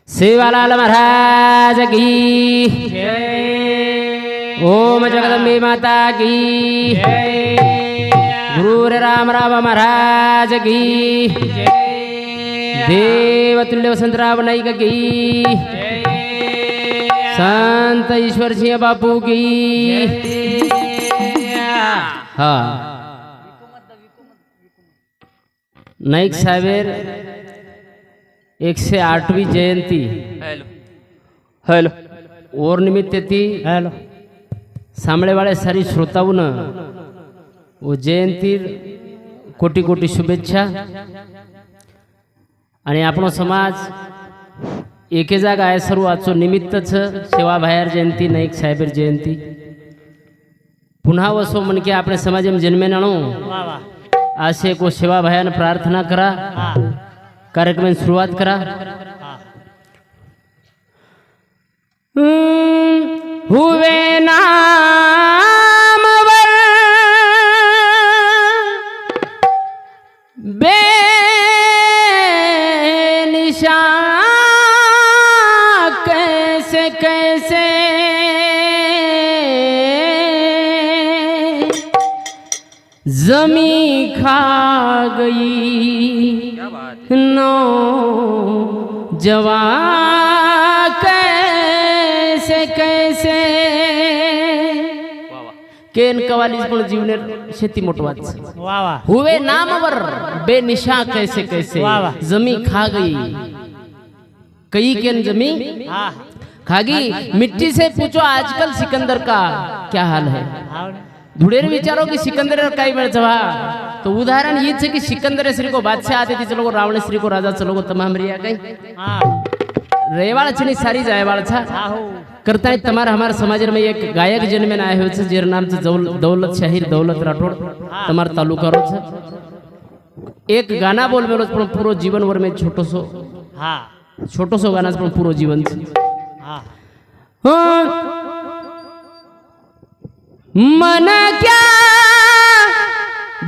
सेवालाल महाराज की जय। ओम जगदम्बे माता की जय। गुरु राम राम महाराज की जय। देवतुल्य वसंतराव नाईक की जय। संत ईश्वर सिंह बापू की हाँ। नाईक साहेब 108वी जयंती हॅलो और निमित्त ती हॅलो सांबळेवाळे सारी श्रोताऊन व जयंती कोटी कोटी शुभेच्छा। आणि आपण समाज एके जागा आहे सर्व आजचं निमित्तच सेवा बाहेर जयंती नाईक साहेब जयंती पुन्हा वसो म्हणके आपण समाज जन्मे आणू असे को सेवा भयान प्रार्थना करा। कार्यक्रम सुरुवात करा। हुवे नामवर बेनिशा कैसे कैसे जमी खा गई नो जवा कैसे कैसे केन कवालीस पण जीवने शेती मोठवाच हुए नामवर बेनिशा कैसे कैसे जमी खा गई कई केन जमी खागी। मिट्टी से पूछो आजकल सिकंदर का क्या हाल है। धुड़ेर विचारो कि सिकंदर काही वेळ जवा तो उदाहरण ये है कि सिकंदर श्री को बादशाह आते थे चलो रावण श्री को राजा चलो तमाम रिया कहीं रेवाड़ छनी सारी जायवाड़ था करता है। तमार हमारे समाज में एक गायक जन्म में आए हुए थे जेर नाम से दौलत शाहिर दौलत राठौड़ तमार तालुका रो था। एक गाना बोल मेलो पण पूरो जीवन वर में छोटो सो गाना पण पूरो जीवन मन क्या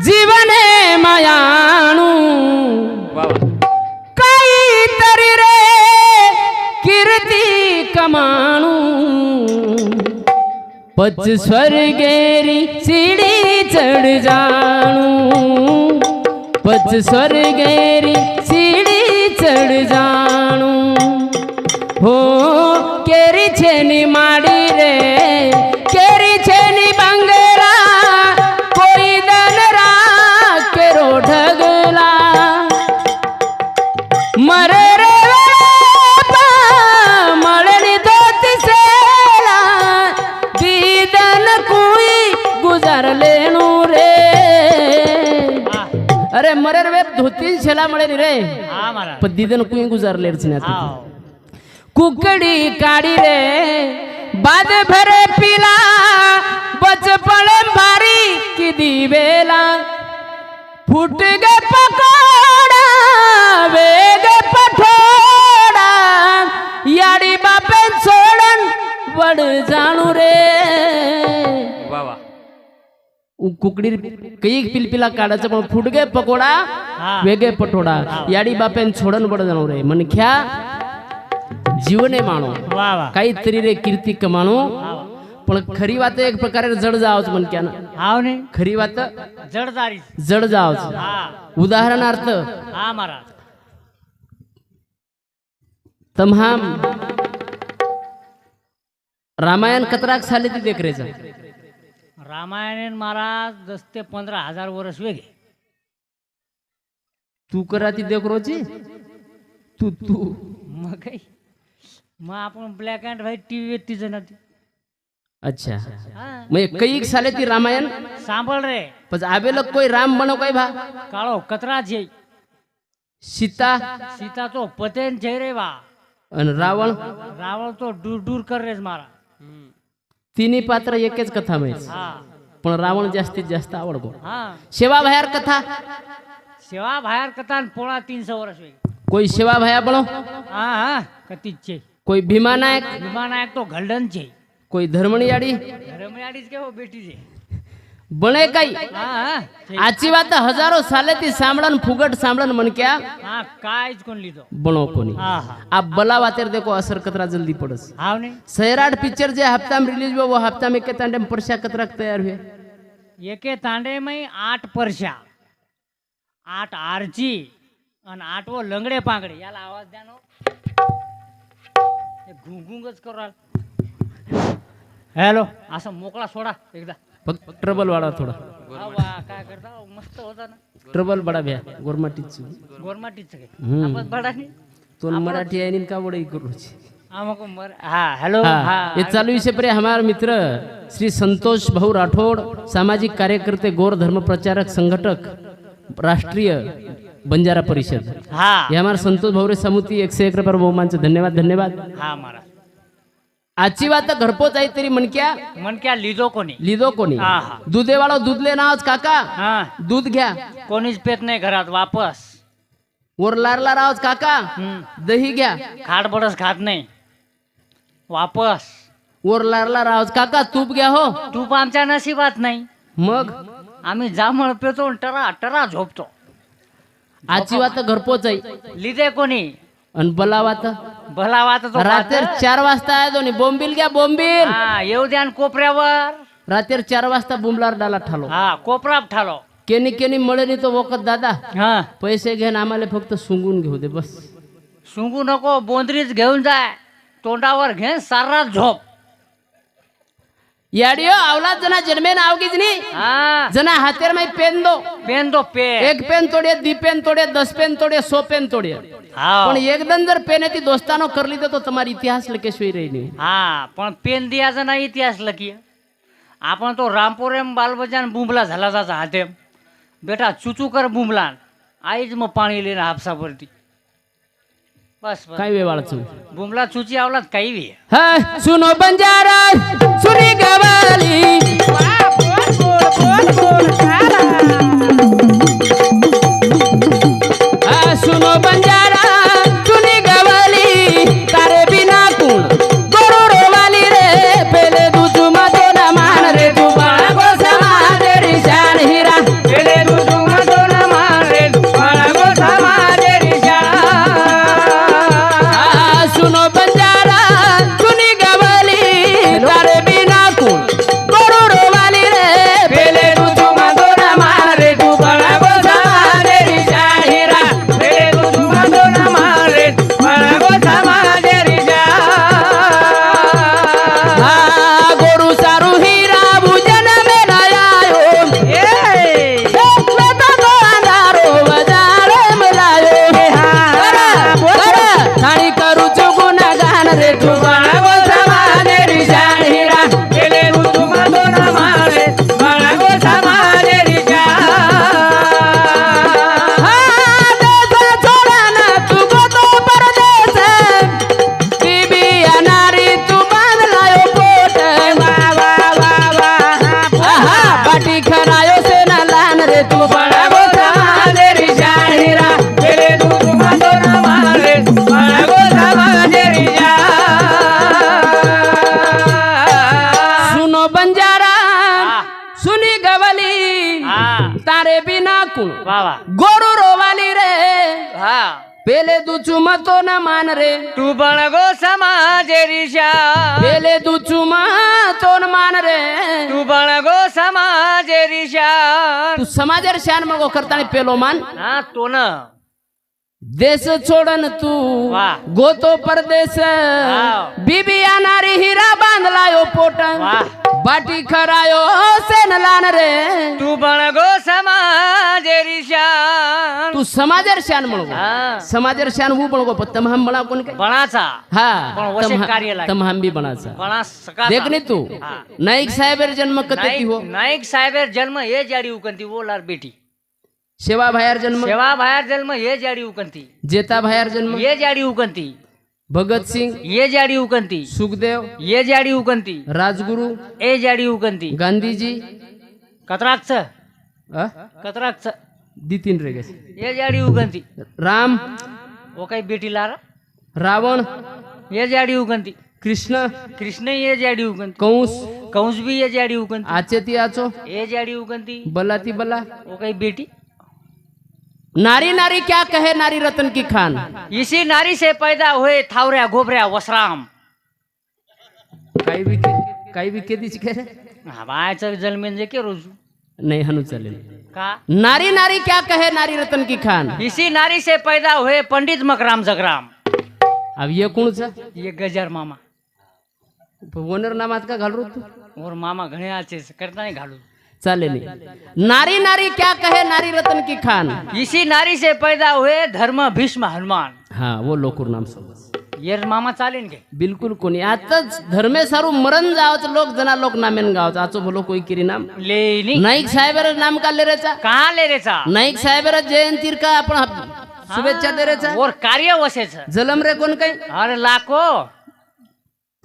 जीवन मायाणू कई तरी रे कीर्ति कमाणू पच स्वर्गेरी सीढ़ी चढ़ जाणू पच स्वर्गेरी सीढ़ी चढ़ जाणू हो केरी छेनी माड़ी रे केरी छेनी बंगरा कोई दन राकेरो ढगला मरे रे मरनी धोती सेला दीदन कोई गुजार लेनू रे। अरे मरे रे धोती छेला मळे रे पण दीदन कोई गुजार लेरच नाही। कुकड़ी काड़ी रे बाद भरे पीला बचपन भारी की दीवेला फूट गए पकोड़ा वेग पठोड़ा याड़ी बापे छोड़न बड़ जानू रे। कुकड़ी कई पिलपिला काढायचं पण फूट गए पकोड़ा वेगे पठोड़ा याड़ी बापे छोड़न बड़ जानू रे। मन क्या जीवने माणो काहीतरी रे कीर्ती कमाणो पण खरी बात एक प्रकारे जड जावच म्हण क्या ना खरी बात जड जावच। उदाहरणार्थ तमाम रामायण कतराक साले ती देख रेचा रामायण महाराज 10 ते 15,000 वर्ष वेगे तू करा ती देख रोची तू मग काही मग आपण ब्लॅक अँड व्हाईट टीव्ही ती जणाती। अच्छा मैं कई साले ती रामायण सांभळ रे पण आबेल कोई राम बनो कोई भा काळो कतरा जे सीता तो पतेन जय रे वा आणि रावण तो दूर दूर कर रे मारा तिन्ही पात्र एकच कथा माहिती पण रावण जास्तीत जास्त आवडतो। सेवा बाहेर कथा पोळा 300 वर्ष वेगे कोई सेवा भया बनो कतीचे कोई भीमा नायक तो घल्डन छे कोई धर्मणियाड़ी के हो बेटी छे बने काही હા આચી વાત હજારો સાલેથી સાંભળન ફુગટ સાંભળન મન ક્યાં હા કાંઈ જ કોણ લીધો બણો કોની હા હા આ બલા વાતેર દેખો અસર કતરા જલ્દી પડસ હાવ ને સૈરાટ પિક્ચર જે हफ्ता में रिलीज हुआ वो हफ्ता में के तांडे परसा कतरा तैयार हुए એકે તાંડેમાં 8 પરસા 8 આરજી અને 8 વો લંગડે પાંગડે યાલા આવાજ દેનો એ ઘૂંઘૂંગ જ કરો હેલો આસા મોકળા છોડા એકદા ट्रबल वाला थोड़ा હા વાહ काय करता मस्त होता ना ट्रबल बड़ा भ्या गोरमाटीच ગોરમાટી જ છે हम्म. આપત બડાની तो मराठी आहे का वडे करू छे આમકો મર હા હેલો हाँ, હા ये चालू विषय पर हमारे मित्र श्री संतोष भाऊ राठौड़ सामाजिक कार्यकर्ते गौर धर्म प्रचारक संघटक राष्ट्रीय बंजारा परिषद હા ये हमारे संतोष भाऊ रे समुती 101 रुपये बहुमान से धन्यवाद धन्यवाद હા મારા आजची वात घरपोच आहे तरी मन क्या મન ક્યાં લીધો કોની लिदो कोणी હા હા दुधे वाला दूध लेना आज काका હા दूध घ्या कोणीच पेत नाही घरात वापस वर लारला रावच काका दही घ्या खाडबडच खात नाही वापस वर लारला रावच काका तूप घ्या हो तूप आमच्या नशिबात नाही मग आम्ही जांभळ पेतो आणि टरा टरा झोपतो आजची वात घरपोच आहे लिदे कोणी आणि बला वात भला वाट तो रात्री 4 वाजता आहे दोन्ही बोंबील घ्या बोंबील हा येऊ द्या न कोपऱ्यावर रात्री 4 वाजता बुमलार डाला ठालो हा कोपरा ठालो केनी केनी मळे नाही तो वखत दादा हा पैसे घेऊन आम्हाला फक्त सुंगून घेऊ दे बस सुंगू नको बोंदरीच घेऊन जाय तोंडावर घे सारा झोप याडियो अवलाद जना जन्मे ना आवगीज नी हा जना हातेर में पेन दो पेन दो पे एक पेन तोडे 2 पेन तोडे 10 पेन तोडे 100 पेन तोडे हा पण एकदम जर पेन ती दोस्तानो करली दे तो तुम्हारी इतिहास लकेश्वरी रही नहीं हा पण पेन दियाचा नाही इतिहास लकी आपण तो रामपुरेम बालबजान बुंबला झाला जाचा हाते बेटा चुचू कर बुंबला आईज मग पाणी लेना हापसावरती बस बस काय वेवाळच बुंबला चुची आवलात काही वे हा सुनो बंजारा सुनी गवाली हा सुनो बंजारा सुनी गवाली तारे बिना कुण गोरो रोवाली रे पहले दूजू मदो न मान रे तू बाळा गो समाजे रिशान हीरा पहले दूजू मदो न मान रे तू बाळा गो समाजे रिशान सुनो बंजारा सुनी गवाली तारे बिना कुण गोरो रोवाली रे पहले दूजू मदो न मान रे तू बाळा गो समाजे रिशान हीरा पहले दूजू मदो न मान रे तू बाळा गो समाजे रिशान हा गोरू सारू हीरा भुजन में लायो ए लता तो अंधारो बजारे में लायो बोला थाणी करू चुगुना गान रे तू बाळा गो समाजे रिशान हीरा पहले दूजू मदो न मान रे बाळा गो समाजे रिशान हा देश छोडाना तू गो तो परदेश बीबी अनारी तू बांधलायो पोट आहा बाटी खरायो से ना लान रे तू बाळा गो समाजे रिशान हीरा पहले दूजू मदो न मान रे बाळा गो समाजे रिशान सुनो बंजारा सुनी गवली हा तारे बिना कुण वा वा गोरू रोवाली रे हा पेले दूचू मतो न मान रे तू बळगो समाजे रिशा पेले दूचू मतो न मान रे तू बळगो समाजे रिशा तू समाजर शान मगो करतानी पेलो मान हा तो न देश छोडन तू वाह. गोतो परदेश वाव. बीबी अनारी हीरा बांधलायो पोट वाह. बाटी खरायो सेन लान रे तू बळगो समाजे रिशा तू समाजर शान म्हणगो हा समाजर शान हु म्हणगो पण तम हम बणा कोण काय बणाचा हा पण वशे कार्य लागे. तम हम भी बनाचा बणा सका देखनी तू हा. नाईक साहेबर जन्म कते की हो नाईक साहेबेर जन्म हे जाडी उकंती ओलार बेटी सेवा भायर जन्म सेवा बाहेर जन्म हे जाडी उकंती जेता भायर जन्म ये जाडी उकंती भगत सिंग ये जाडी उकंती सुखदेव ये जाडी उकंती राजगुरु ए जाडी उकंती गांधीजी कतराकच अ? कतराकच दी तीन रेगे ये जाडी उकंती राम वो काही बेटी लारा रावण ये जाडी उकंती कृष्ण कृष्ण ये जाडी उकंती कंस कंस भी ये जाड़ी उगन आचे ती आचो ये जाड़ी उगनती बला ती बला वो कहीं बेटी नारी नारी क्या कहे नारी रतन की खान इसी नारी से पैदा हुए थावऱ्या गोबऱ्या वसराम काही बी केदीच के रे हवायचं जन्मेन जे के रोज नहीं हनु चलेल का नारी नारी क्या कहे नारी रतन की खान इसी नारी से पैदा हुए पंडित मकराम जगराम अब ये कौन सा ये गजर मामा ओनर नामात का घालू तू और मामा घणे आचे करता नहीं घालू चालेल नारी नारी क्या कहे नारी रतन की खान इसी नारी से पैदा हुए धर्म भीष्म हनुमान हाँ वो लोकूर नाम समज ये मामा चालेन के बिलकुल कोणी आताच धर्मे सारू मरण जावच लोक जना लोक नामेन गावच आचो बोलो कोई किरी नाम ले नहीं नाईक साहेबर नाम का ले रेचा कहाँ ले रेचा नाईक साहेबर जयंतीर का आपण शुभेच्छा दे रेचा और कार्य वसेच जलम रे कोण काही अरे लाखो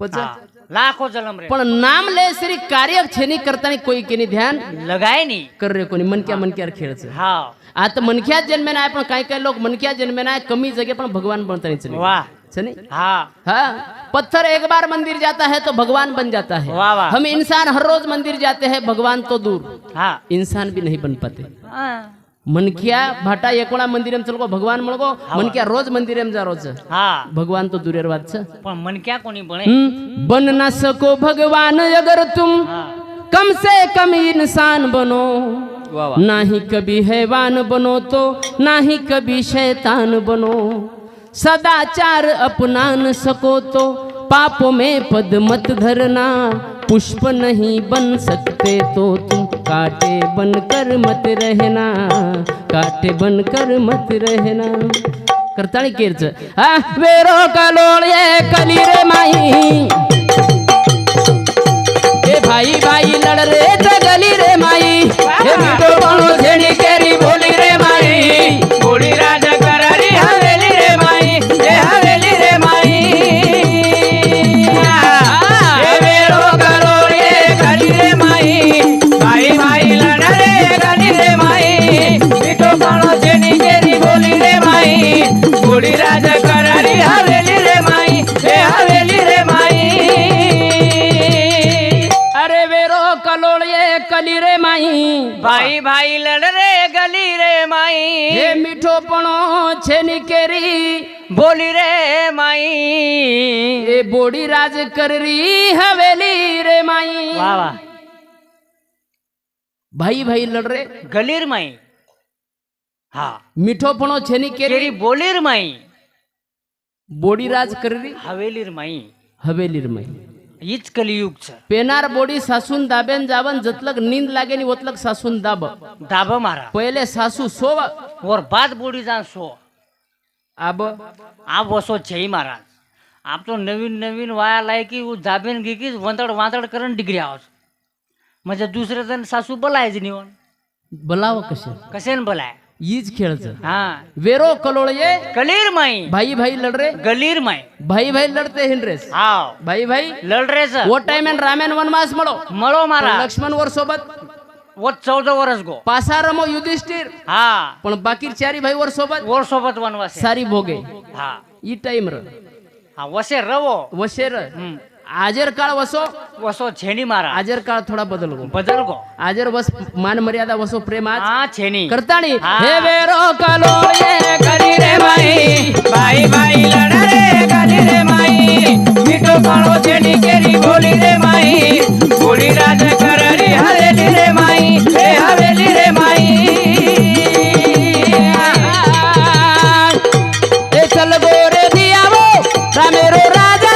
पचा लाखो जलम रे पण नाम ले श्री कार्य छेनी करतानी कोई केनी ध्यान लगाय नहीं कर रे कोणी मनक्यावर खेळच हाँ आता मनक्या जन्मे नाही पण काही काही लोक मनक्या जन्मे नाही कमी जगह पण भगवान बनतानी चले वाह चले हाँ हाँ पत्थर एक बार मंदिर जाता है तो भगवान बन जाता है वाह वाह हम इंसान हर रोज मंदिर जाते हैं भगवान तो दूर हाँ इंसान भी नहीं बन पाते हाँ मनकिया भाटा एकोणा मंदिरम चलको भगवान म्हणको मनकिया रोज मंदिरम जा रोज हाँ भगवान तो दूरेर बात छ पण मन क्या कोनी बने बन ना सको भगवान अगर तुम कम से कम इंसान बनो ना ही कभी हैवान बनो तो ना ही कभी शैतान बनो सदाचार अपना न सको तो पापों में पद मत धरना पुष्प नहीं बन सकते तो तुम कांटे बनकर मत रहना कांटे बनकर मत रहना करताळी केरच वेरो कलोळे कली रे माई ए भाई भाई लड़ रे गली रे माई ए मिठो बनो झेड़ी केरी बोली रे माई बोली राजा करारी हवेली रे माई ए हवेली रे माई ए वेरो कलोळे कली रे माई भाई भाई लड़ रे गली रे माई मिठो बनो झेड़ी केरी बोली रे माई बोली राजा करारी हवेली रे माई ए हवेली रे माई अरे वेरो कलोळे कली रे माई भाई भाई लड़ रे गली रे माई हे मिठो पणो छेनी केरी बोली रे माई ए बोडी राज कररी हवेली रे माई वाह वाह भाई भाई लड़ रे गलीर माई हाँ मिठो पणो छेनी केरी केरी बोलीर माई बोडी राज कररी हवेलीर माई हवेली रे माई हीच कलियुग छ पेनार बोडी सासून दाबेन जावन जतलक नींद लागे नी ओतलक सासून दाब दाब मारा पहले सासू सोव और बाद बोडी जान सो अब आप वसो छई महाराज आप तो नवीन नवीन वाया लायकी वो दाबेन गी की वंतड वांतड करण डिग्री आहोत म्हणजे दुसरे जण सासू बोलायच निवन बोलाव कसे कसेन बोलाय ईज खेळच हाँ वेरो कलोळे कलीर माई भाई भाई लड़ रे गलीर माई भाई भाई लड़ते हिंड्रेस हाँ भाई भाई लड़ रे छ वो टाइम एन रामेन वनवास मळो मळो मारा लक्ष्मण वर सोबत वो 14 वर्ष गो पासारमो युधिष्ठिर हाँ पण बाकी चारी भाई वर सोबत वर सोबत वनवास सारी भोगे हाँ ई टाइम र हाँ वसे रवो वशेर आजर काळ वसो वसो छेनी मारा आजर काळ थोडा बदल गो बदल गो आजर वस मान मर्यादा वसो प्रेम आज हाँ छेनी करताणी हाँ। हे वेरो कलोळे कली रे माई भाई भाई लड़ा रे गली रे माई मिठो पाणो छेनी केरी बोली रे माई बोली राज कररी हवेली रे माई ए हवेली रे माई ए चल गोरे दियावो रामेरो राजा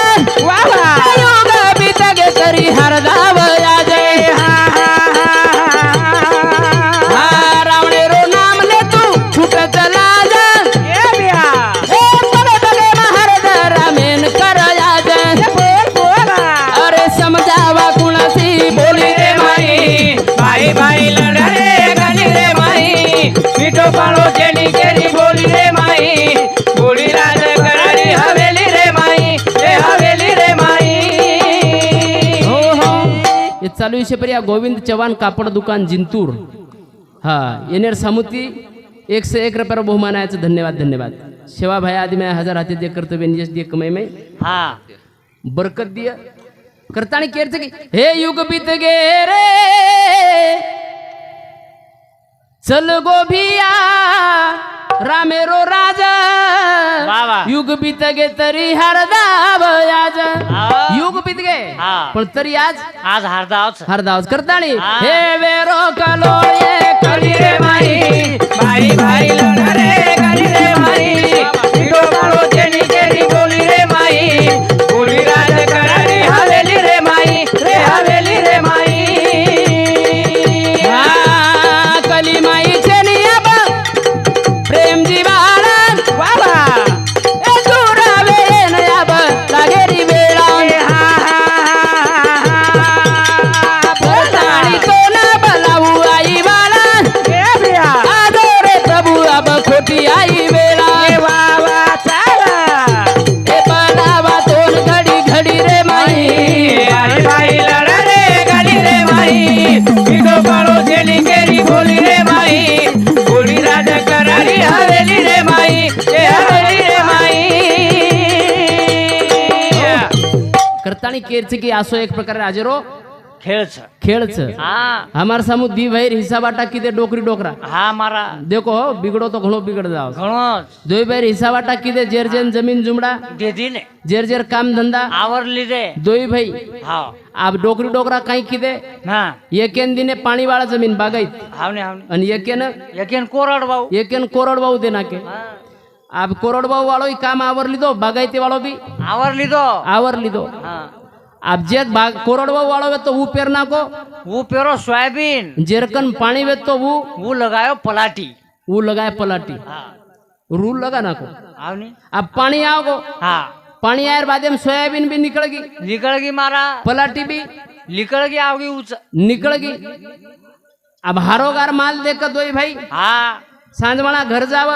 वाह वाह योग बितगे करी हरदाव आजे हा रावणेरो नाम ले तू छूट चला जा ए बिया ए बगे बगे महाराज रामेन कर आजे बोल बोला अरे समझावा कुणासी बोली रे माई भाई भाई लड़ा रे गली रे माई मिठो पाणो छेनी केरी बोली रे माई बोली राज कररी हवेली रे माई ए हवेली रे माई हो हो ये चालू विषय पर या गोविंद चव्हाण कापड दुकान जिंतूर हा येनेर सामुती 101 रुपये बहुमानाचं धन्यवाद धन्यवाद सेवा भाई आदि में हजार हाथी दे कर्तव्य नियस दिए कमाई में हाँ बरकत दिए करताणी केरच की हे युग बीत गे रे चल गोभिया रामेरो राजा वा वा. युग बीत गे तरी हरदाव आज हा. युग बीत गे हा. पण तरी आज आज हारदावच हरदावच करताणी हा. हे वेरो कलोळे कली रे माई भाई भाई लढा रे कली रे माई विडो काळो जेणी जेणी बोली रे माई बोली राज करारी हवेली रे माई रे हवेली रे माई हा, कली माई चनिया बा प्रेम जीवाला बाबा ए दुरावे नया बा लागेरी वेळा करताणी तो ना बलाऊ आई वाला आदोरे प्रभु अब खोटी आई वेळा ए बलावा तोन घडी घडी रे माई भाई लढा रे कली रे माई विडो काळो जेणी जेणी बोली रे माई बोली राज करारी हवेली रे माई रे हवेली रे माई करताणी केरच की असो एक प्रकारे राजेरो खेळच खेळच हा हमार सामू दी भैर हिसाबा टाकी दे डोकरी डोकरा हा मारा देखो बिगड़ो तो घणो बिगड़ जाओ घणोच दोई भैर हिसाबा टाकी दे जेर जेन जमीन जुमड़ा देदी ने जेर जेर काम धंधा आवरली रे दोई भाई हा आप डोकरी डोकरा काही की दे हा एकेन दिने पाणी वाळा जमीन बागायत हावने हावने आणि एकेन यकीन कोरड भाऊ एकेन कोरडबाऊ दे नाके हा. आप कोरडबाऊ वाळो ही काम आवरली दो बागायती वाळो भी आवरली तो आवरली दो हा आप जेत बाग कोरडबाऊ वाळो वे तो वो पेर नाको वो पेरो सोयाबीन जेरकन पाणी वे तो वो लगायो पलाटी वो लगाए पलाटी हा रूल लगा नाको आवने अब पानी आओ हा पानी आयर बाद में सोयाबीन भी निकल गई निकल गई मारा पलाटी भी निकल गई आवगी उच निकल गई अब हारोगार माल देकर दो भाई हा सांजवाना घर जाव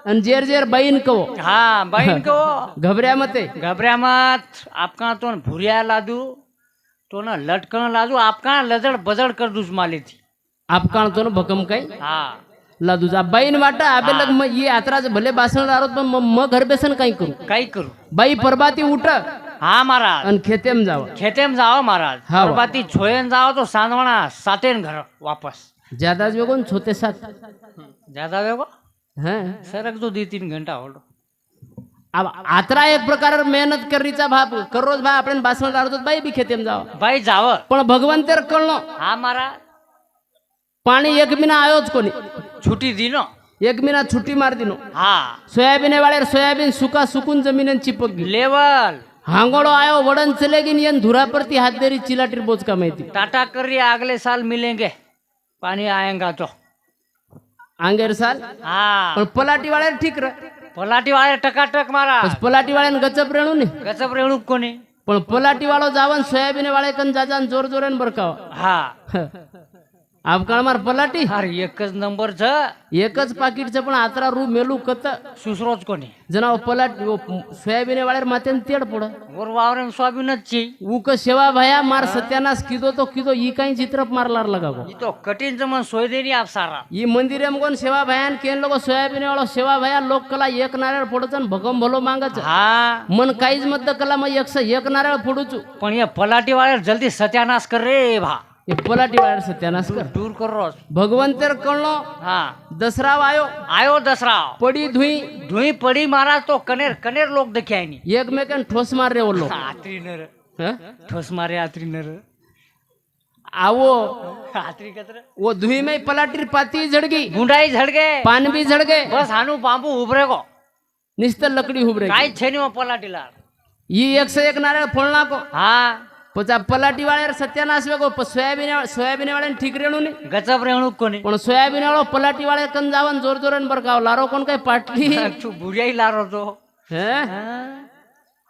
आणि जेर जेर बहीण कहो हा बहीण को घबऱ्या मते घबऱ्या मत आपका तो भुरिया लादू तो न लटकन लादू आपका लजड़ बजड़ कर दूस माली थी आप काण तो भकम काही हा लादूजा बहीण वाटा आबे लग म ये यात्रा भले भाषण दारोत पण म घर बेसन काही करू काही करू बाई परबाती उठ हा महाराज आणि खेतेम जाव खेतेम जाओ महाराज हा वा. बाती छोयन जाओ तो सांदवणा सातेन घर वापस ज्यादा वेगोन छोटे साथ ज्यादा वेगो हाँ सरक तो 2-3 घंटा होलो अब आत्रा एक प्रकार मेहनत करीचा भाप करोज भा आपण भाषण दारोत बाई बी खेतेम जाव बाई जाव पण भगवंतेर कळलो हा महाराज पाणी एक मिना आयोच कोणी छुट्टी दिनो एक मिना छुट्टी मार दिनो हा सोयाबीन वाले सोयाबीन सुका सुकून जमीन चिपक गई लेवल हांगोड़ो आयो वडन चलेगी नियन धुरा परती हाथ देरी चिलाटीर बोझ का माहिती टाटा कर रही है, अगले साल मिलेंगे पानी आएगा तो आंगेर साल हाँ पण पलाटी वाले ठीक रह पलाटी वाले टकाटक मारा बस पलाटी वाले गचप रेणू ने गचप रेणूक कोणी पण पलाटी वालो जावन सोयाबीन वाले कन जाजान जोर जोरेन बरकाव हा आप काळ मार पलाटी अरे एकच नंबर छ एकच पाकिटचं पण आतरा रू मेलू कत सुसरोज कोणी जना पलाट सोयाबीन वाले मातेन तेड पड और वावरे सोयाबीनच ची उक सेवा भया मार सत्यानाश किदो तो किदो ई काही चित्रप मारलार लगागो ई तो कठीण जमन सोय देनी आप सारा ई मंदिरे मगोन सेवा भयान केन लोग सोयाबीन वालो सेवा भया लोक कला एक नारळ फोडचन भगम भलो मांगच हा मन काहीच मत कला मग एक नारळ फोडूचू पण ये पलाटी वाले जल्दी सत्यानाश कर रे भा ये पलाटी वाले सत्यानाश कर दूर कर रोज भगवंतेर कळलो हा दसरा आयो आयो दसरा पडी धुई धुई पड़ी महाराज तो कनेर कनेर लोग देखे आई नहीं एकमेकन ठोस मार रे बोलो आत्री नर ठोस मारे आत्री नर आवो आत्री कतर वो धुई में पलाटीर पाती झड़गी गुंडाई झड़ गए पान भी झड़ गए बस हानु बांबू उभरे को निस्तर लकड़ी हुबरे काय छेनी में पलाटी लाल ये एक से एक नारळ फोडना को हाँ पचा पलाटी वाले सत्यानाश वेगो सोयाबीन वाले ठीक रेणू ने गचप रेणूक कोणी पण सोयाबीन वालो पलाटी वाले कन जावन जोर जोरन बरकाव लारो कोण काय पाटली तू बुढ़िया ही लारो तो हैं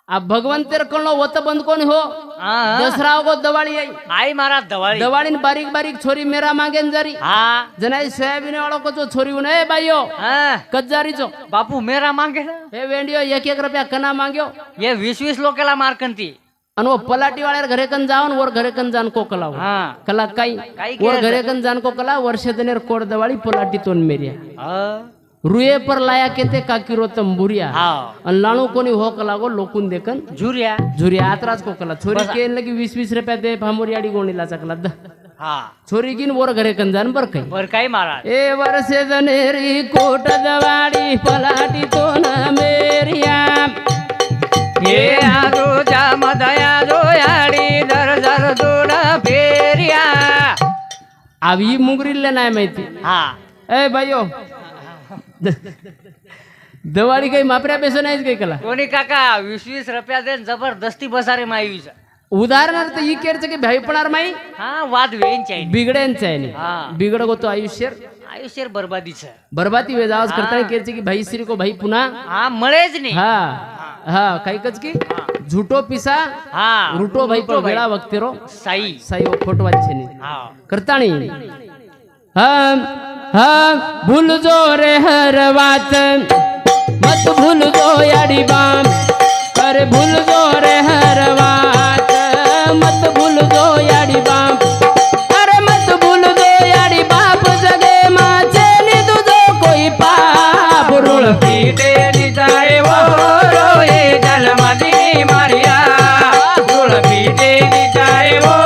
अब भगवंतेर कळलो वत बंद कोण हो हाँ दसरा को दवाळी आई आई महाराज दवाई दवाळीन बारीक बारीक छोरी मेरा मागेन जारी हाँ जनाई सोयाबीन वालो को जो छोरी उन ए भाईयो हाँ कज्जारी जो बापू मेरा मांगे ना हे वेंडियो 1-1 रुपया कना मांग्यो ये 20-20 लोकेला मारकंती आणि वो पलाटी वाले घरे कन जावन वर घरे कन जान को कला हाँ कला काई काई वर केलं? घरे कन जान को कला वर्ष दनेर कोड दवाळी पलाटी तोन मेरिया हाँ रुये पर लाया केते काकिरो तंबुरिया हा आणि लाणू कोणी होक लागो लोकून देखन झुर्या झुरिया आत्राच कोकला छोरी के लगी 20-20 रुपया दे भामोरी आडी गोणीला चकला द हा छोरी गिन वर घरे कंजान बर काही बर काय महाराज ए वर्षे जनेरी कोट दवाडी पलाटी तो न मेरिया ये आजो जामदया जो याडी दर दर दोड फेरिया आवी मुगरीला नाही माहिती हा ए बायो दवाडी काही मापऱ्या बेसन नाहीच काही कला कोणी काका 20-20 रुपया दे जबरदस्ती बसारे माईचा उदाहरणार्थ ही केरचं की भाई पणार माई हा वाद वेंच आहे बिगड्यांचं आहे हा बिगड गोतो आयुष्य आयुष्य बरबादीच बरबाती वे जावस करता केरचे की भाई श्री को भाई पुन्हा हा मळेच नाही हा हा काही कच की झूठो पिसा हा रुटो भाई पर वेळा वक्ते रो साई साई वो खोट वाचे नहीं हा करताणी हम भूल जो रे हर बात मत भूल जो याडी बाम अरे भूल जो रे हर बात मत भूल जो याडी बाम अरे मत भूल जो याडी बाप जगे माचे नि तुझो कोई पाप रुळ पीटे निजाए वो रोए जलमदी मारिया रुळ पीटे निजाए वो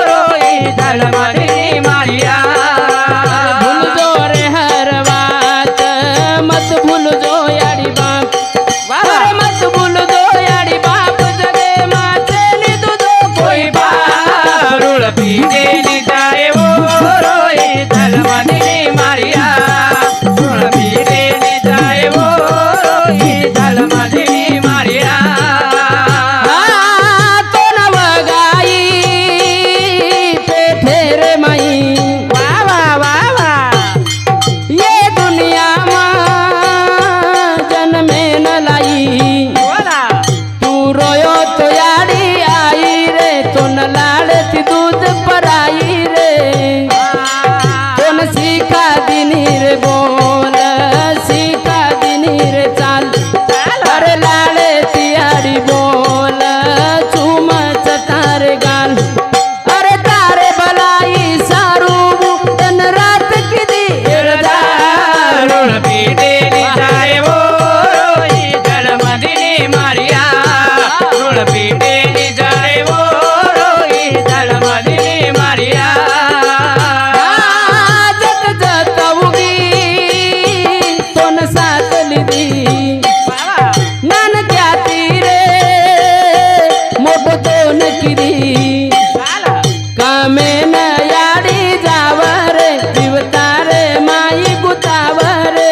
रोए जलमदी मारिया भूल जो रे हर बात मत भूल जो याडी बाप अरे मत भूल जो याडी बाप जगे माचे नि तुझो कोई पाप रुळ पीटे निजाए वो रोए जलमदी मारिया रुळ पीटे निजाए वो रोए जलमदी मारिया तो नवगाई पेठे रे माई वा वा वा वा ये दुनिया जन्मे न लाई बोला तू रोयो तो याडी आई रे तो न लाडती दूध पराई रे तो न सीखा दिनी रे बोल सीखा दिनी रे चाल अरे लाडे तियाडी बोल चुमच तारे गाल अरे तारे भलाई सारू तन रात की दी रुळ पीटे निजाए वो रोए जलमदी मारिया रुळ पीटे निजाए वो रोए जलमदी मारिया जत जत उगी तो न सातली दी नन त्याती रे मोठो तो न किरी कामे न याडी जावरे जीवतारे माई गुतावरे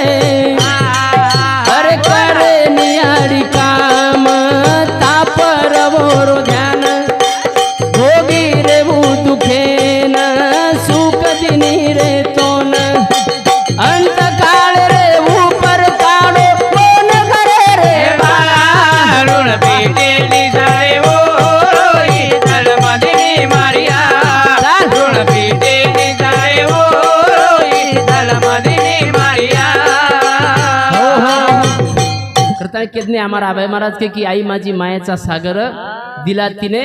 अरे करे नियाडी काम तापर वोरो ध्यान भोगी रे वो दुखेन सुख दिनी रे तोन अंत काळ रे ऊपर काढो कोण करे रे बाळा रुळ पीटे निजाए वो रोए जलमदी मारिया रुळ पीटे निजाए वो रोए जलमदी मारिया करता केदने आम्हाला अभय महाराज के की आई माझी मायेचा सागर दिला तिने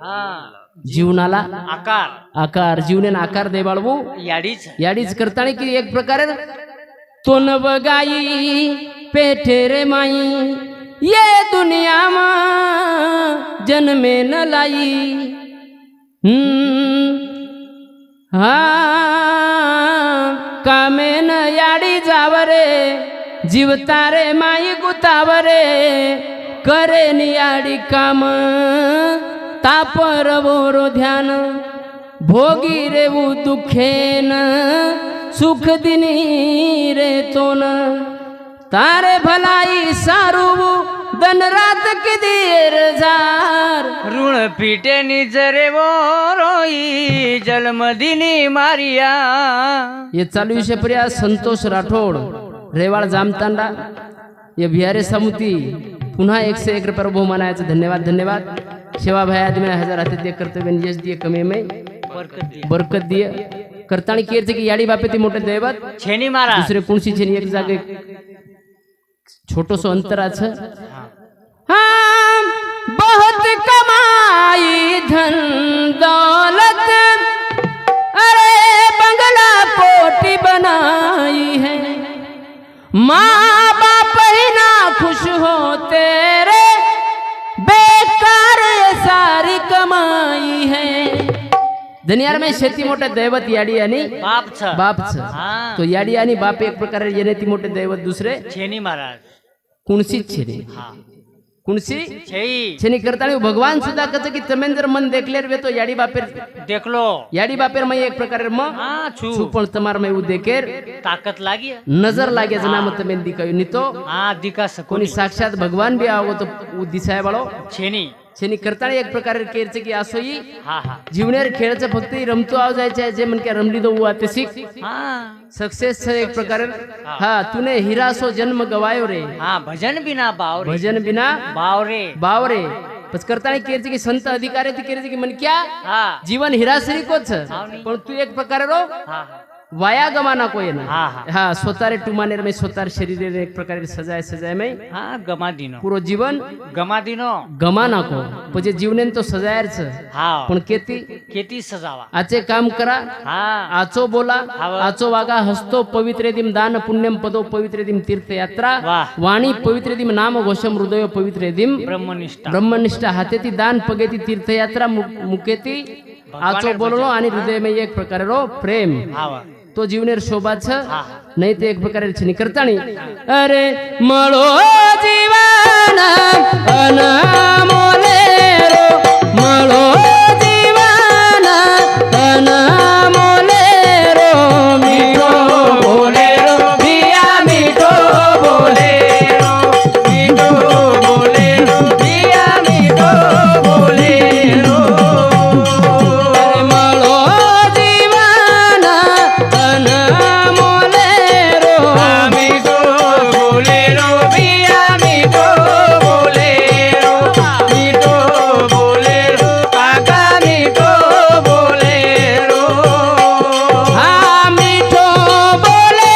हा जीवनाला आकार आकार जीवने आकार दे बाळवू याडीच याडीच करताना की एक प्रकारे तो न बगाई पेठे रे माई ये दुनिया मा जन्मे न लाई हा कामे न याडी जावरे जीवतारे माई गुतावरे करे नियाडी काम तापर वोरो ध्यान भोगी रे वो दुखेन सुख दिनी रे तोन तारे भलाई सारू दन रात की देर जार ऋण पीटे निजरे वो रोई जलमदिनी मारिया ये चालू विषय पर्या संतोष राठोड रेवाळ जामतांडा ये बिहारे समुती पुन्हा 101 रुपये बहुमानायचं धन्यवाद धन्यवाद सेवा भाई आदमी 1000 हाती दे कर्तव्य यश दिए कमी में बरकत दिए करताणी केरचे की याडी बापे ती मोठे दैवत छेनी मारा दुसरे कोणशी छेनी एक जागे छोटोसो अंतराचं हाँ बहुत कमाई धन दौलत अरे बंगला कोठी बनाई है तेरे बेकार ये सारी कमाई है. धनियार में शेती मोठं दैवत याडी आणि बाप छ बापचं. हा तो याडी आणि बाप एक प्रकारे येणे ती मोठे दैवत दुसरे छेनी महाराज कुणसीच छे रे. हा कुणसी छेई छेनी करताळी भगवान सुद्धा कसं की तमेन जर मन देखलेर वे तो याडी बापेर देखलो याडी बापेर मग एक प्रकारे मग हा छू छू पण तमार में उ देखेर ताकत लागी नजर लागे जना मत तमेन दिखायो नि तो हा दिका कोणी सकोनी साक्षात भगवान भी आवो तो उ दिसाय बाळो छेनी छेनी करताळी एक प्रकारे केरचे की असोई हा हा जीवनेर खेळचं फक्त रमतो आव जायचे जे म्हणके रमली दो आते शिक हा सक्सेस एक प्रकारे हा तूने हीरा सो जन्म गवायो रे. हा भजन बिना बाव रे भजन बिना बाव रे बाव रे. पच करताना केरचे की संत अधिकारी ती केरचे की मन क्या हा जीवन हिरासरी कोच हावनी. पण तू एक प्रकारे रो हा वाया गमाना कोई ना. हा हा हा स्वतारे टुमानेर में स्वतार शरीर एक प्रकारे सजाय सजाय में हा गमा दिनो पूरो जीवन गमा दिनो गमाना को म्हणजे जीवनेन तो सजायरच हा पण केती खेती सजावा आचे काम करा हा आचो बोला हाव. आचो वागा हस्तो पवित्रे दिम दान पुण्यम पदो पवित्रे दिम तीर्थयात्रा वाह. वाणी पवित्रे दिम नाम घोषम हृदय पवित्रे दिम ब्रह्मनिष्ठा ब्रह्मनिष्ठ हातेती दान पगेती तीर्थयात्रा मुकेती आचो बोलणो आणि हृदय में एक प्रकारे रो प्रेम हावा तो जीवनेर शोभाच हा नाही ते एक प्रकारे छनी करताणी अरे मळो जीवन अनमोले रो मळो जीवन अनमोले रो मिठो बोले रो बिया मिठो बोले रो मिठो बोले रो बिया मिठो बोले रो अरे मळो जीवन अनमोले रो मिठो बोले रो बिया मिठो बोले रो मिठो बोले रो काका मिठो बोले रो हा मिठो बोले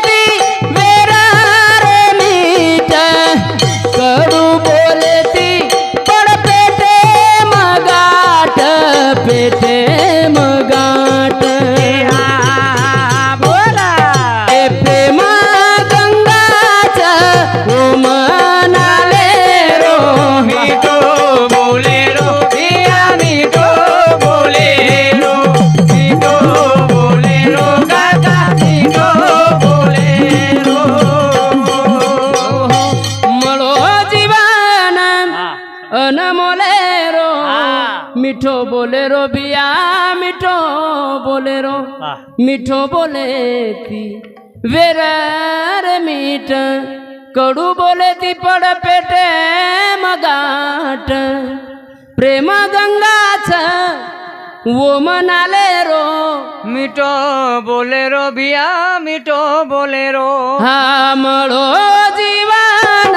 ती वेरार मीठ कडू बोले ती पण पेटे मगाट पेटे मगाट बोला ए प्रेमा गंगाचा ओ मनाले रो मिठो बोले रो बिया मिठो बोले रो मिठो बोले रो काका मिठो बोले रो मळो जीवन हा अनमोले रो हा. मिठो बोले रो बिया मिठो बोले रो वाह. मिठो बोले ती वेरार मीठ कडू बोले ती पड पेटे मगाट प्रेम गंगाच वो मनाले रो मिठो बोले रो बिया मिठो बोले रो हा मळो जीवन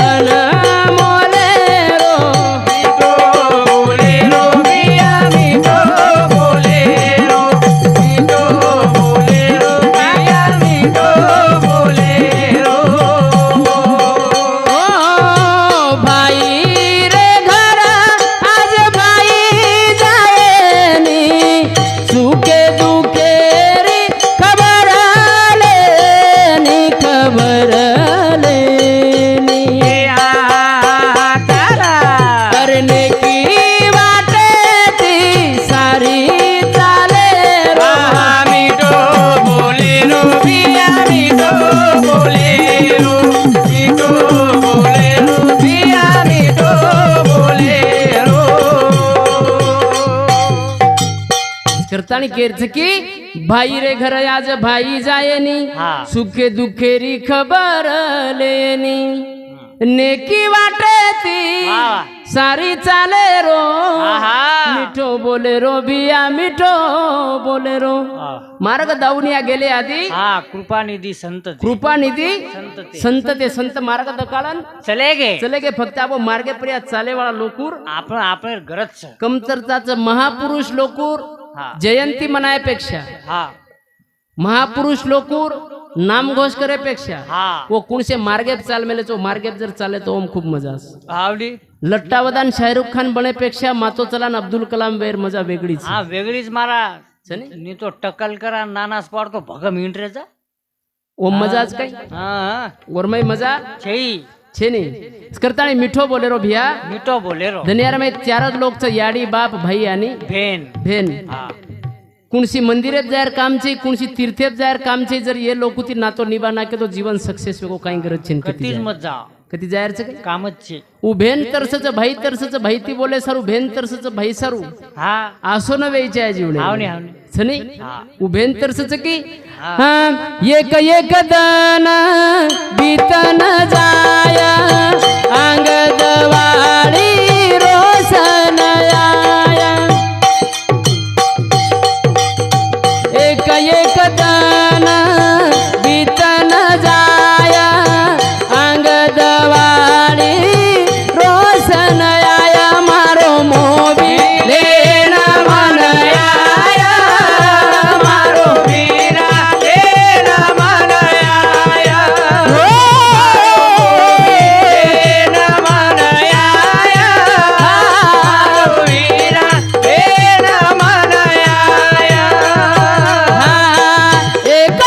अनमोले रो मिठो बोले रो बिया मिठो बोले रो मिठो बोले रो बिया मिठो बोले रो ओ भाई रे घर आज भाई जाएनी सुखे दुखे री खबर लेनी खबर लेनी करने की बातें थी सारी चाले रो मिठो बोले रो बिया मिठो बोले रो मिठो बोले रो बिया मिठो बोले रो करतानी केरच की भाई रे घर आज भाई जायनी हा. सुखे दुखेरी खबर लेनी नेकी वाटे ती वाह. सारी चाले रो आहा. मिठो बोले रो बिया मिठो बोले रो मार्ग दावनिया गेले आधी हा कृपानिधी संत ते. कृपा निधी संत ते. संत ते संत मार्ग दकाळन चले गे चले गे फक्त आपण मार्गे पर्या चाले वाळा लोकूर आपण गरज छ. कमतरताचं महापुरुष लोकूर हा जयंती मनायपेक्षा हा महापुरुष लोकूर नामघोष करेपेक्षा हा वो कुणसे मार्गेप चाल मेले तो मार्गेप जर चाले तो ओम खूप मजा अस आवडी लट्टावदान शाहरुख खान बनेपेक्षा मातो चलान अब्दुल कलाम वेर मजा वेगळीच हा वेगळीच मारा छनी? नी तो टक्कल करा नानास पाडतो भगम इंटरेचा ओम मजाच काय हा वरमय मजा छई છે નહીં કરતા મીઠો બોલેરો ભિયા મીઠો બોલેરો ધનિયારા में चार लोक च याडी बाप भाई आणि भेन भेन हा कुणसी मंदिरात जायर काम छे कुणसी तीर्थेत जायर काम छे जर ये लोकुती नातो निभा नाके तो जीवन सक्सेस वेगो काही गरज छे कधीच मत जा कधी जायर छे कामच छे उ भेन तरसच भाई ती बोले सारू भेन तरसच भाई सारू हा आसो न वेचे जीवने हावने हावने छनी हा उ भेन तरसच की हा. हां एक दन बीतन जाय अंगदवाडी रोशन आया एक दन बीतन जाय अंगदवाडी रोशन आया मारो मोबी लेना मन आया मारो वीरा लेना मन आया लेना मन आया वीरा लेना मन आया एक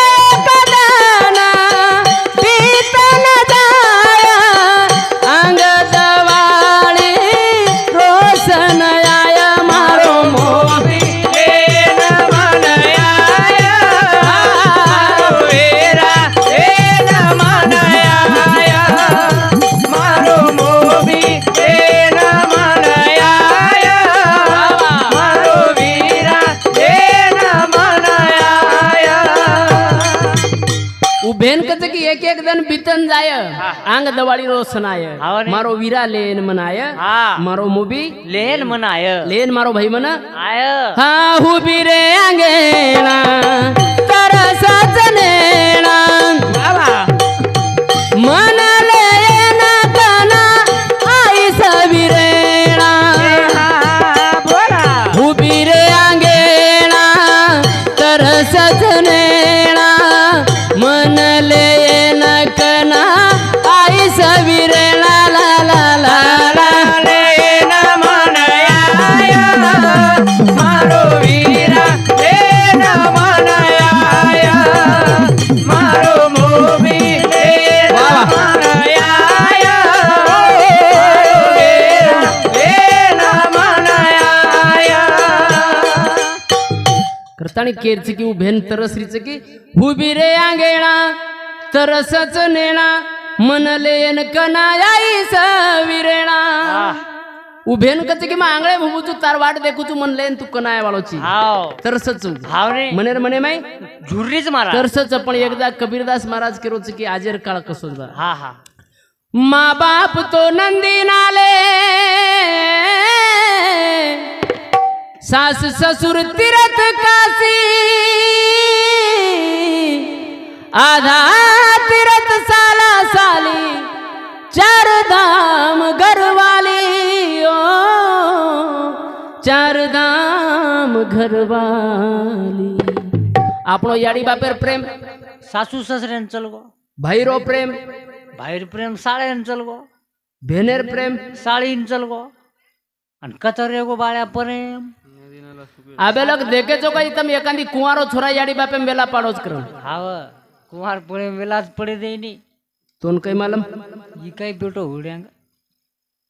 कदना बीतन जाया अंगदवाडी रोशन आया मारो मोबी लेना मन आया वीरा लेना मन आया मारो मोबी लेना मन आया मारो वीरा लेना मन आया उभेन कच की एक दिन बीतन जाय अंग दवाडी रोशनाय हाव रे. मारो वीरा लेन मनाय हा मारो मोबी लेन मन आय लेन मारो भाई मना आय हा हुबी रे अंगेणा तरसच नेणा बाबा मन लेन कना आई सविरेणा बोला हुबी रे अंगेणा तरसच नेणा मन लेन कना आई सविरेणा ला ला ला ला लेन मन आया मारो वीरा लेन मन आया मारो मोबी लेन मन आया लेन मन आया करताणी केरची की उभेन तरसरीच की हुबी रे आंगेणा तरसच नेणा मन लेन कनायाई सविरेणा उभेन कच की आंगळे भुबू तू तार वाट देखू तू मन लेन तू कनाया वाळोची हाव तरसच हाव रे मनेर मने माई झुर्रीच मारा तरसच पण एकदा कबीरदास महाराज केरोच की आजेर काळ कसो जा हा हा माँ बाप तो नंदी नाले सास ससुर तीरथ काशी आधा तीरथ साला साली चार धाम घरवाली ओ चार धाम घरवाली આપણો યાડી બાપેર પ્રેમ सासू ससऱ्यान चलगो ભાઈરો પ્રેમ बाहेर प्रेम साळ्यान चलगो ભેનેર પ્રેમ साळीन चलगो आणि कतरेगो बाळ्या प्रेम આબે લોક દેખે છો કઈ તમે એકાંદી કુંવારો છોરા યાડી બાપે મેલા પાડો જ કરો हाव कुमार प्रेम वेलाच पडे देईनी तोन काही मालम ही काही बेटो हुड्यांग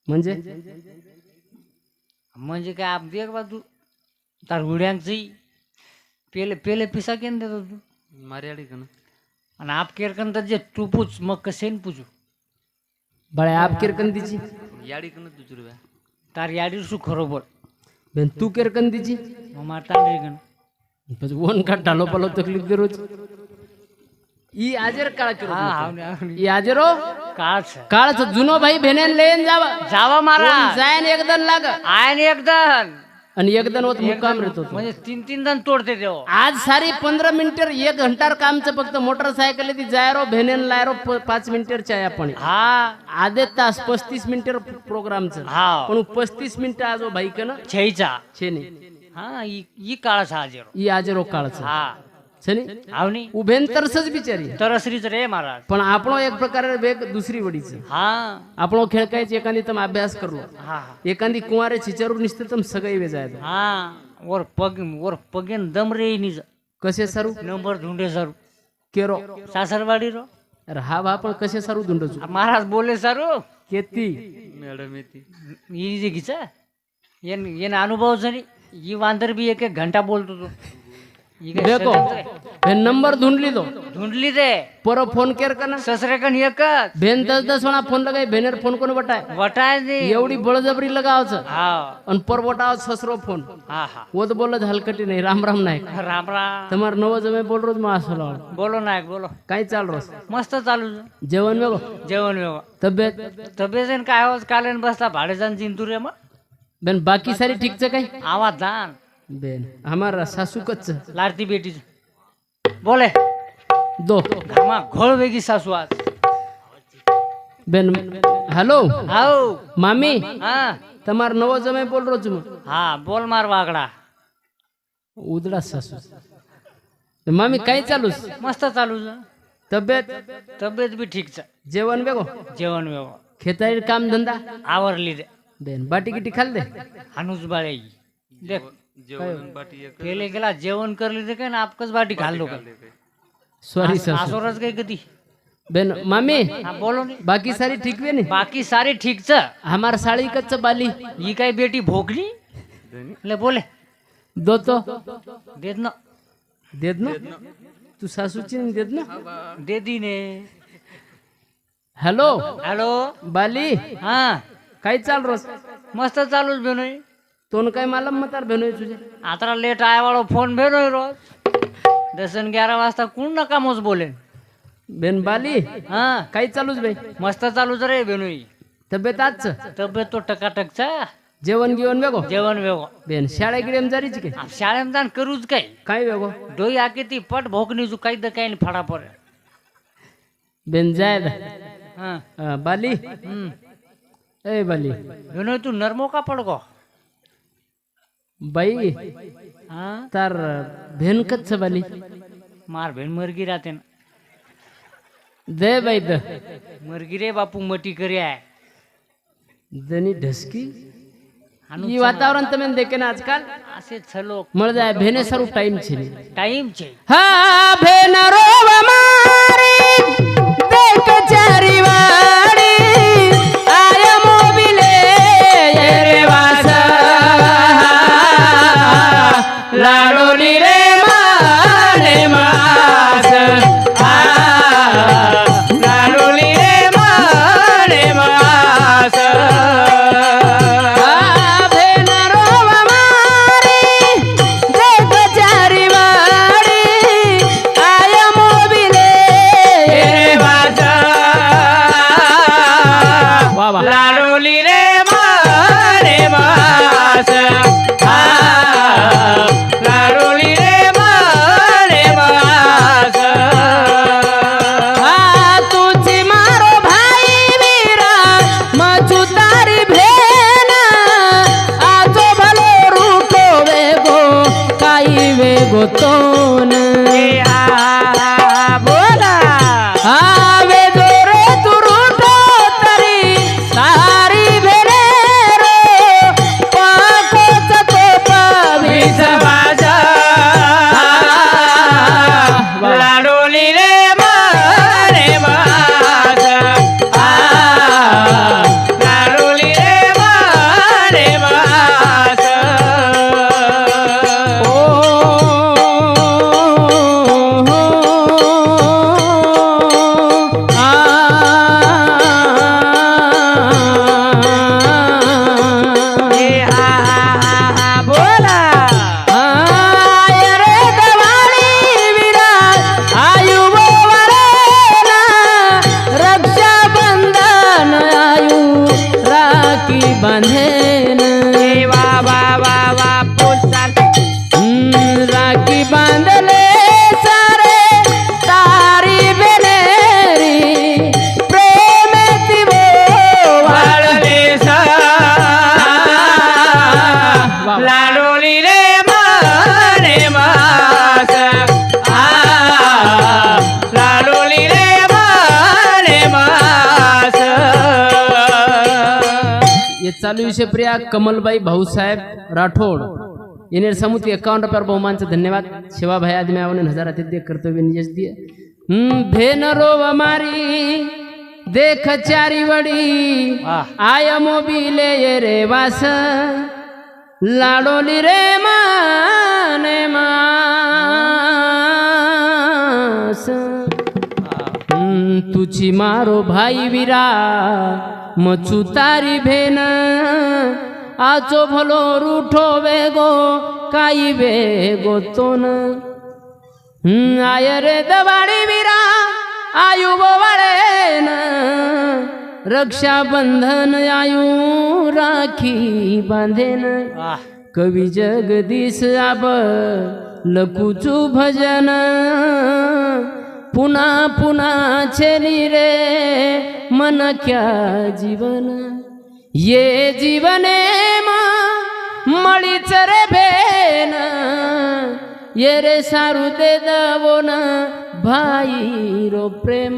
म्हणजे म्हणजे काय आप देख बा तू तार हुड्यांगची पेले पेले पिसा केन देतो तू मारियाडी कन आणि आप केरकन तर जे तू पूछ मग कसेन पूछू बळे आप किरकंदीची याडी कन दुसरी तार याडी सु खरोबर बेन तू किरकंदीची मग मार तांडरी गण પછી ઓન કા ઢાલો પાલો તકલીફ દે રોજ ઈ હાજર કાળ કરો हा हावने हावने ઈ હાજરો काळ छ કાળ छ જૂનો ભાઈ બેનેન લઈને જાવા जावा मारा जायन एकदन लाग आयन एकदन आणि एकदन होत मुक्काम रहतो तो. म्हणजे तीन तीन जण तोडते देव आज सारी 15 मिनिटर 1 घंटार कामचं फक्त मोटरसायकल ती जायरो भेनेन लायरो 5 मिनिटर चाया पण हा आधे तास 35 मिनिटर प्रोग्रामचं हा पण 35 मिनिटं आज भाई कन छईचा छे नी हा ई काळ छ हाजेरो ઈ હાજરો કાળ છે हा છે नी हावनी उभेन तरसच बिचारी तरसरीच रे महाराज पण આપણો એક પ્રકારે વેગ दुसरी वडी છે हा આપણો खेळ काय एखादी તમે अभ्यास करलो हा एखादी कुंवारे चिचरू निसते तम सगळे वेजायत हा वर पगेन दम रे निज कसे सरू नंबर धुंडे सर केरो सासरवाडी रो अरे हा बा पण कसे सारू धुंडचू महाराज बोले सारू केती मॅडम येते ही जे घिच येन अनुभव जरी ही वांदर बी एक एक घंटा बोलतो तो ही काय देखो सजन रे. हे नंबर ढूंढली दो ढूंढली रे पर फोन केर का ना ससरे कन एकच भेन 10 वेळा फोन लगाई भेनेर फोन कोण बटाय वटाय दे एवढी बळजबरी लगावचं हा आणि पर बटाव ससरो फोन हा हा वो तो बोलत हलकटी नाही राम राम नाही राम राम તમાર નવો જમે બોલ રોજ માં આસલો बोलो नायक बोलो કાઈ ચાલ રોસ मस्त चालू છે. जेवण वेगो जेवण वेगळं तब्येत तब्येत काय आवाज कालेन बसता भाडे जाण जिंतूर मग बेन बाकी सारी ठीक છે કઈ आवाज जाण બેન અમારા સાસુ કચ્છ लाडती बेटी बोले दो घामा घोळ वेगी सासू आज બેન હેલો हाव મામી हा તમાર નવો જમે બોલ રોજ માં हा बोल मार वागडा ઉદડા સાસુ મામી કાઈ ચાલુ मस्त चालू છે. તબિયત तब्येत बी ठीक છે. जेवण वेगो जेवण वेगळं ખેતારી કામ ધંધા आवरली रे બેન બાટી ગીટી ખાલ दे हानूच बाळे देख जेवण पाठी एक केले गेला जेवण करली ते काय ना आपकच बाटी घाललो काय सॉरी सासू आसोरच काही कधी બેન મામી हा बोलो नाही बाकी सारी ठीक वे ने बाकी सारे ठीक छ हमार साड़ी कच्च बाली ही काय बेटी भोगली ले बोले दो तो देत ना देत ना तू सासूची नाही देत ना दे दी ने हॅलो हॅलो बाली हा काय चाल रोज मस्त चालूच बेनोय तोन काय मालम मतार भेनोय तुझे आता लेट आहे वाळो फोन बेनोय रोज 10-11 वाजता कोण नका मोज बोले बेन बाली हा काय चालूच बाई मस्त चालूच रे बेनोय तब्येत आजच तब्येत तो टकाटकचा जेवण गिवण वेगो जेवण वेगो बेन शाळे गिडेम जारीच के शाळेम जाण करूच काय काय वेगो डोई आके ती पट भोकनी जु काही द काही फडा पर बेन जाय हा बाली ए बाली बेनोय तू नरमो का पडगो बाई हा तार भेन कच्च बाली मार भेण मरगी राहते ना दे बाई द मरगी रे बापू मटी करी आहे दनी ढसकी हानू ई वातावरण તમે દેખે ને આજકાલ असे छलो મળ જાય ભેને સારું ટાઈમ છે टाइम छे હા ભેનરો અમારી દેખ ચારી વાડી આય મોબિલે રે વાસ લાડોલી રે માને માસ લાડોલી રે માને માસ લાડોલી રે મારે માસ લાડોલી રે મારે માસ તુજી મારો ભાઈ વીરા મજુ તારી ભેના આ તો ભલો રૂટો વેગો કાઈ વેગો તોન બોલા આવે દોરે તું રૂટો તારી તારી ભેરે રો પાકો ચતો પાવી સવાજા લાડોલી રે મારે માસ લાડોલી રે મારે માસ बांधेन राखी बांधले सारे तारी बेनेरी प्रेम तिवो वाळले लाडोली रे मारे मास लाडोली रे मारे मास ये चालू विषय प्रिया कमलबाई भाऊसाहेब राठोड येणे समुद्र 51 रुपये बहुमानचं धन्यवाद शिवाभाई आदमी आवने 1000 अतिथ्य कर्तव्य नियस दिए भेन रोव मारी देख चारी वडी आय मोबिले ये रे वास लाडोली रे माने मास तुझी मारो भाई वीरा मचू तारी भेन आचो भलो रूठो वेगो काई वेगो तोन आय रे दवाडी वीरा आयु बोवाळे न रक्षाबंधन आयु राखी बांधेन कवी जगदीश आब लकुचू भजन पुन्हा पुन्हा छेनी रे मन क्या जीवन ये जीवने मळीच रे भेन ये रे सारू दे दवो न भाई रो प्रेम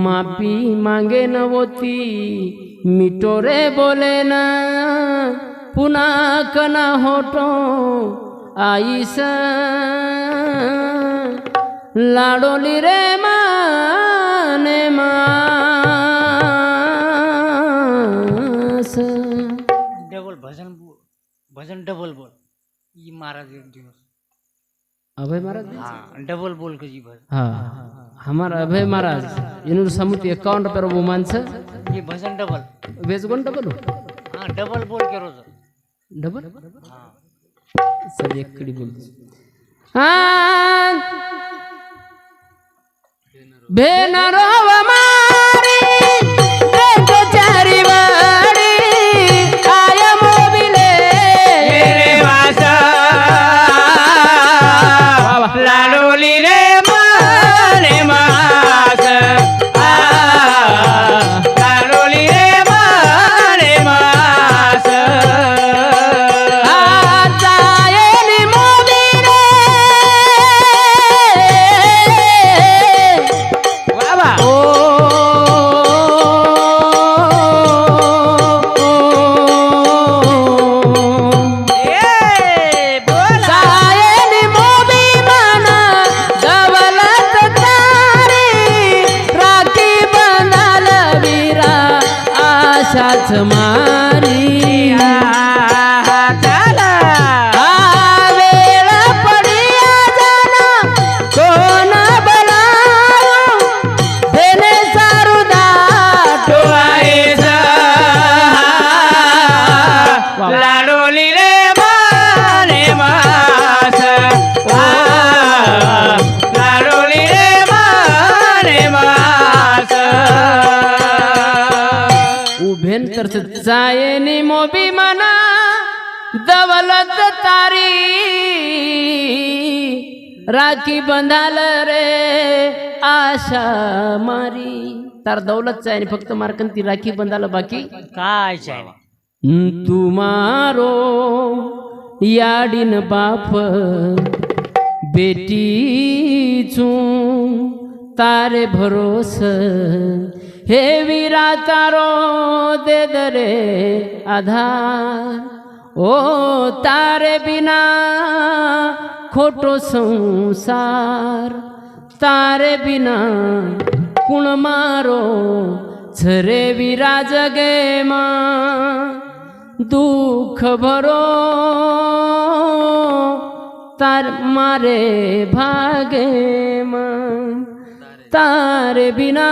मापी मांगे न होती मिटो रे बोले न पुन्हा कना होटो आईस लाडोली रे माने मास डबल भजन डबल बोल ये महाराज एक दिवस अभय महाराज हाँ डबल बोल के जी भजन हाँ हमारा अभय महाराज इन्होंने समुद्र 51 रुपये वो मानस ये भजन डबल वेज कोण डबल हाँ डबल बोल के रोज डबल हाँ सब एक कड़ी बोल हाँ भेनरो मारी देख चारी वाड़ी आय मोबिले रे वासा लाडोली रे माने मास लाडोली रे माने मास जायली मोबिले बाबा ओ जायली मोबी माना दवलत तारी राखी बंधाल वीरा आशाच मारी वेळ पडिया जाना कोण बोलावं देणे सारू दाटो आईस लाडोली रे माने मास लाडोली रे माने मास उभेन तर जायनी मोबी मना दवलत तारी राखी बंधाल रे आशा मारी तार दौलत चाय फक्त मार्कंती राखी बंधाल बाकी काय चाय तुमारो याडीन बाप बेटी चू तारे भरोस हे वीरा तारो दे दरे आधार ओ तारे बिना खोटो संसार तारे बिना कुण मारो झरे वीरा जगे मा दुख भरो तार मारे भागे मा तारे बिना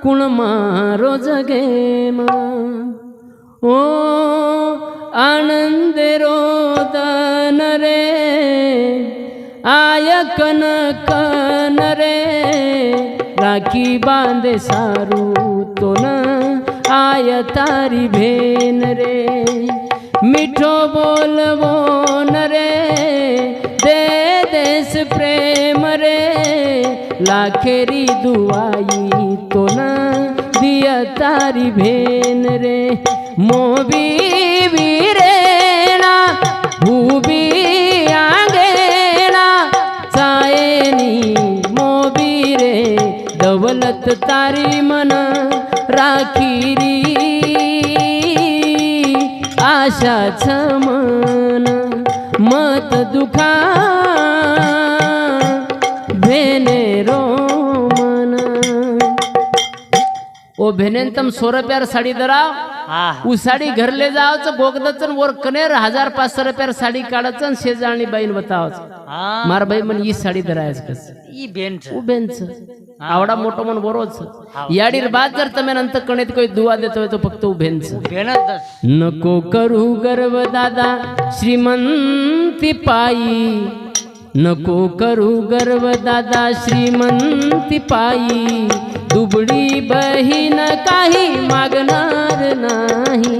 कुण मारो जगे मा ओ आनंद रोदन रे आय कन कन रे राखी बांधे सारू तो न आय तारी भेन रे मिठो बोलवो न रे दे देश प्रेम रे लाखेरी दुआई तो न दिया तारी भेन रे मोबी वीरेना भूबी आंगेना चायनी मोबी रे दौलत तारी मन राखीरी आशाच मन मत दुखा ओ भेनेंतम 100 रुपयार साडी दराव हा उ साडी घर ले जावचं बोगदचन वर कनेर 1500 रुपयार साडी काढायचं आणि शेजारणी बाईन बतावचं हा मार बाई म्हण ही साडी दरायच कस ई बेंच उभेंच आवडा मोठो मन बरोच याडीर बाद जर तमे नंतर कणेत कोई दुआ देतोय तो फक्त उभेंच बेनच नको करू गर्व दादा श्रीमंती पायी नको करू गर्व दादा श्रीमंती पायी दुबडी बहीण काही मागणार नाही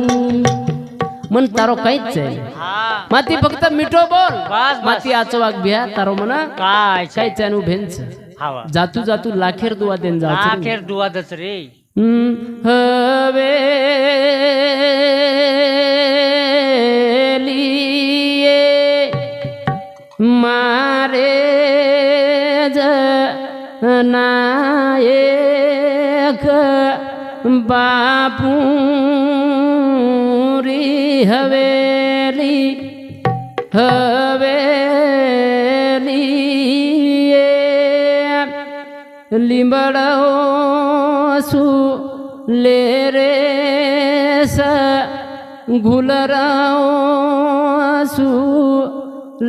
मन तारो काहीच आहे हा माती फक्त मिठो बोल बस माती आचो वाग बिया तारो म्हणा काय काहीच आहे उभेंच हवा जातू जातू लाखेर दुआ देन जा आखेर दुवादच रे हवे मारे नायक बापू री हवेली लिंबड़ो सु ले रे स घुलराओ सु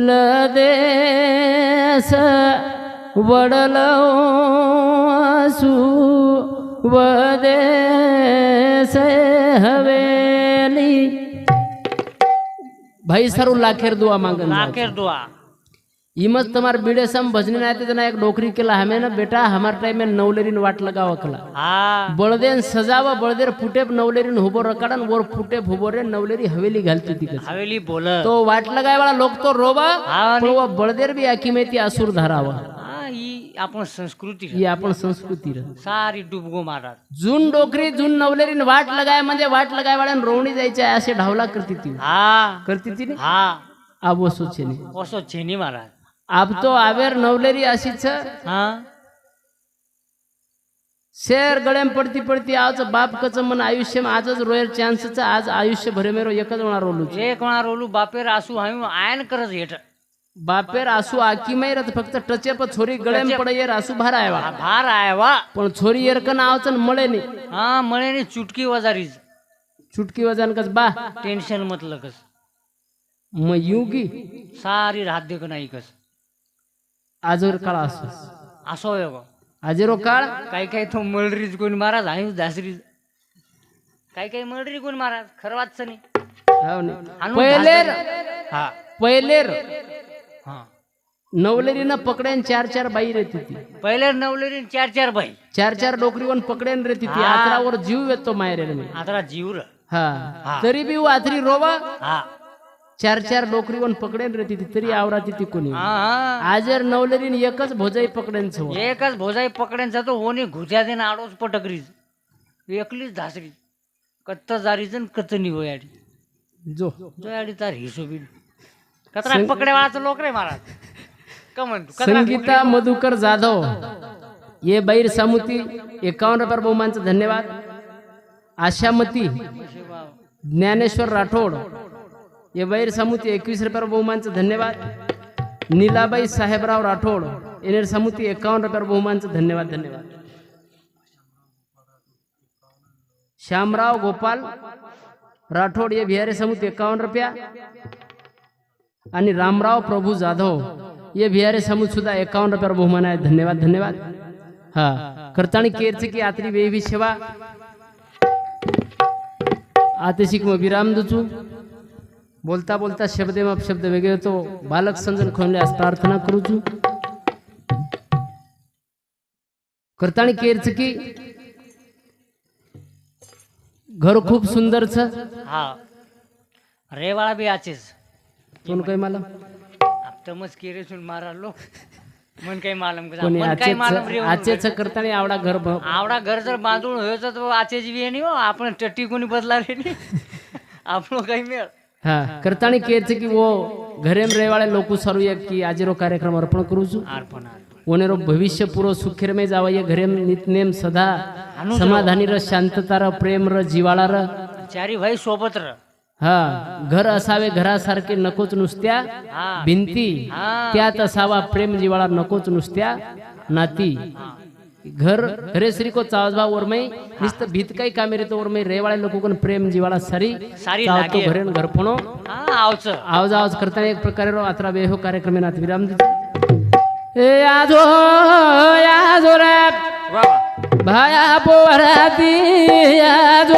लदे स वडलो सु वदे से हवेली भाई सारू लाखेर दुआ मांगन आखेर दुआ इमस तुम्हार बीड़े सम भजनी ना जना एक नौकरी केला हमें ना बेटा हमार टाइम में नवलेरीन वाट लगाव कला हा बळदेन सजावा बळदेर फुटेप नवलेरीन हुबो रकाडन वर फुटेप हुबो रे नवलेरी हवेली घालती ती कस हवेली बोल तो वाट लगाय वाला लोक तो रोबा हा पण वो बळदेर भी आखी में ती असुर धरावा हा ही आपण संस्कृती ही आपण संस्कृती र सारी डुबगो महाराज जून डोकरी जून नवलेरीन वाट लगाय म्हणजे वाट लगाय वाल्यान रोवणी जायचे असे ढावला करती ती हा करती ती ने हा अब वो सोचे नहीं ओसो छेनी महाराज अब तो आवेर नवलेरी अशीच हा शेर गळ्याम पडती पडती आज बाप कच मन आयुष्य आजच रोयर चान्सच आज आयुष्य भरे मेरो एकच होणार रोलू एक कोणा रोलू बापेर आसू हायू आयन करज हेठ बापेर आसू आकी मैरत फक्त टचे प छोरी गळ्याम पडे येर आसू भार आयवा भार आहे वा पण छोरी येरकन आवचन मळे नाही हा मळे ने चुटकी वजारीज चुटकी वजन कस बा टेन्शन मतलं कस म युगी सारी रात देख नाही कस आजवर काळ असो असो योग आजेरो काळ काही काही तो मळरीज कोण महाराज आहे दासरीज काही काही मळरी कोण महाराज खरं वाचचं नाही हाव नाही. पहिलेर हा पहिलेर हा नवलेरीनं पकडेन 4-4 बाई रेती ती पहिले नवलेरी 4-4 बाई 4-4 डोकरीवन पकडेन रेती ती हा. आत्रावर जीव येतो मायरेर मी आता जीवर हा तरी बी आथरी रोवा हा 4-4 डोकरीवन पकडेन रेती ती तरी आवराती ती कोणी हा आजर नवलेरीन एकच भोजाई पकडेन छो एकच भोजाई पकडेन जातो होणी घुच्या देन आडोच पटकरीज एकलीच धासरी कत्त जारीजन कत्त निवयाडी जो जो याडी तार हिशोबी कतरा पकडे वाळाचं लोक रे महाराज का म्हणतो संगीता मधुकर जाधव ये बैर सामुती 51 रुपये बहुमानचं धन्यवाद आशामती ज्ञानेश्वर राठोड ये बैर सामुती 21 रुपये बहुमानचं धन्यवाद नीलाबाई साहेबराव राठोड येनेर सामुती 51 रुपये बहुमानचं धन्यवाद धन्यवाद श्यामराव गोपाल राठोड ये बिहारी समुती 51 रुपया आणि रामराव प्रभू जाधव ये बिहारी समुद सुद्धा 51 रुपयावर बहुमान आहे धन्यवाद धन्यवाद हा करताणी केरचे की आत्री वेवी सेवा आतेशिक म विराम दुचू बोलता बोलता शब्द में शब्द वेगळे तो बालक संजन खोले आज प्रार्थना करू छू करताणी केरचे की घर खूप सुंदर छ हा रेवाळा बी आचेच कोण काही मालम तमच केरे सुन मारा लो मन काही मालम का कोणी मन काही मालम रे आचेच करताणी आवडा घर आवडा घर जर बांधून होयचं तर आचेच बी नाही हो आपण टट्टी कोणी बदला रे नाही आपण काही मिळ हा करताणी केरचे की वो घरेम रेवाळे लोक सारू एक की आजेरो कार्यक्रम अर्पण करू छू अर्पण ओनेरो भविष्य पूरो सुखेरमय जावा ये घरेम नितनेम सदा समाधानी र शांतता र प्रेम र जिवाळा र चारी भाई सोबत र हा घर असावे घरासारखे नकोच नुसत्या भिंती त्यात असावा प्रेम जिवाळा नकोच नुसत्या नाती घर घरे श्री को चावजबा और मैं निस्त भीत कई कामेरे तो और मैं रेवाड़े लोगों को प्रेम जीवाला सारी सारी चाव लागे. तो घरे न घर पणो हा आवच आवाज आवाज करता एक प्रकारे रो आत्रा बेहो कार्यक्रम नाथ विराम ए आजो रे वा वा भाया पोराती आजो